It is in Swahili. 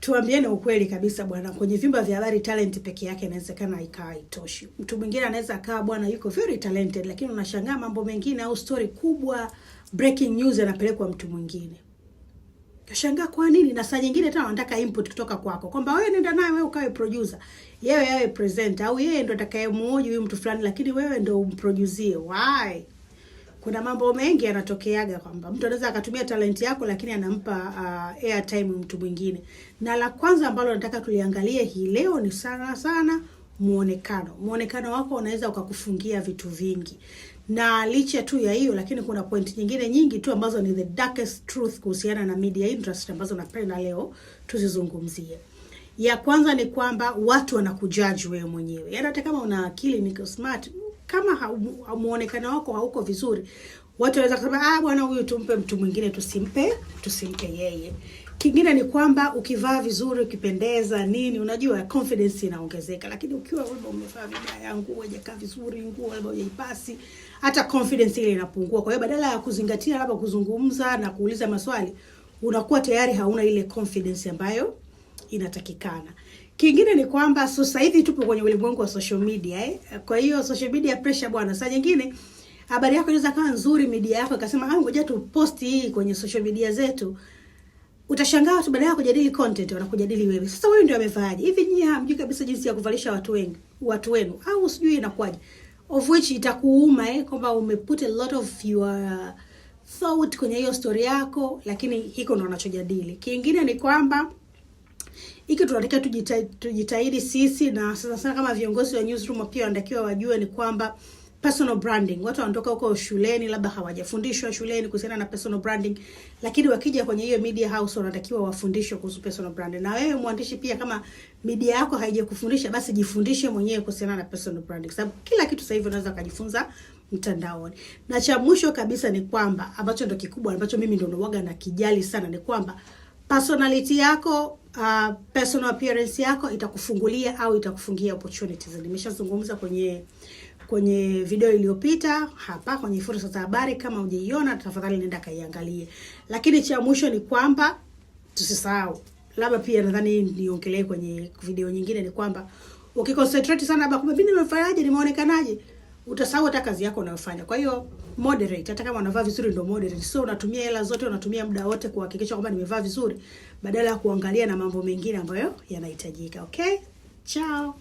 tuambiane ukweli kabisa bwana, kwenye vyumba vya habari talent peke yake inawezekana ikawa haitoshi. Mtu mwingine anaweza akawa bwana yuko very talented, lakini unashangaa mambo mengine au story kubwa, breaking news anapelekwa mtu mwingine. Kashangaa kwa nini? Na saa nyingine tena wanataka input kutoka kwako kwamba wewe nenda naye, wewe ukawe producer, yeye yawe presenter, au yeye ndo atakayemuoji huyu mtu fulani, lakini wewe ndo umproduce. Why? Kuna mambo mengi yanatokeaga kwamba mtu anaweza akatumia talent yako lakini anampa airtime mtu mwingine. Na la kwanza ambalo nataka tuliangalie hii leo ni sana muonekano. Muonekano wako unaweza ukakufungia vitu vingi. Na licha tu ya hiyo, lakini kuna point nyingine nyingi tu ambazo ni the darkest truth kuhusiana na media industry ambazo napenda leo tuzizungumzie. Ya kwanza ni kwamba watu wanakujudge wewe mwenyewe. Yaani hata kama una akili, niko smart, kama muonekano wako hauko vizuri, watu wanaweza kusema bwana huyu tumpe mtu mwingine, tusimpe yeye. Kingine ni kwamba ukivaa vizuri, ukipendeza nini, unajua confidence inaongezeka. Lakini ukiwa wewe umevaa vibaya, nguo haijakaa vizuri, nguo labda hujaipasi, hata confidence ile inapungua. Kwa hiyo badala ya kuzingatia labda kuzungumza na kuuliza maswali, unakuwa tayari hauna ile confidence ambayo inatakikana. Kingine ni kwamba sasa hivi tupo kwenye ulimwengu wa social media Kwa hiyo social media pressure bwana, saa nyingine habari yako inaweza kuwa nzuri, media yako ikasema ngoja tu post hii kwenye social media zetu. Utashangaa watu badala ya kujadili content wanakujadili wewe. Sasa wewe ndio amevaaje? Hivi nyinyi hamjui kabisa jinsi ya kuvalisha watu wenu au sijui inakuaje? Of which itakuuma kwamba umeput a lot of your thought kwenye hiyo story yako, lakini hiko ndo wanachojadili. Kingine ni kwamba hiki tunataka tujitahidi sisi, na sasa kama viongozi wa newsroom pia wanatakiwa wajue ni kwamba personal branding, watu wanatoka huko shuleni labda hawajafundishwa shuleni kuhusiana na personal branding, lakini wakija kwenye hiyo media house wanatakiwa wafundishwe kuhusu personal branding. Na wewe mwandishi pia, kama media yako haijakufundisha, basi jifundishe mwenyewe kuhusiana na personal branding, sababu kila kitu sasa hivi unaweza kujifunza mtandaoni. Na cha mwisho kabisa ni kwamba ambacho ndo kikubwa ambacho mimi ndo nawaga na kijali sana ni kwamba personality yako, personal appearance yako itakufungulia au itakufungia opportunities. Nimeshazungumza kwenye video iliyopita hapa kwenye fursa za habari. Kama hujaiona, tafadhali nenda kaiangalie. Lakini cha mwisho ni kwamba tusisahau, labda pia nadhani niongelee kwenye video nyingine, ni kwamba ukiconcentrate sana labda kumbe mimi nimefanyaje, nimeonekanaje, utasahau hata kazi yako unayofanya. Kwa hiyo moderate, hata kama unavaa vizuri ndo moderate. So unatumia hela zote, unatumia muda wote kuhakikisha kwamba nimevaa vizuri, badala ya kuangalia na mambo mengine ambayo yanahitajika. Okay? Ciao.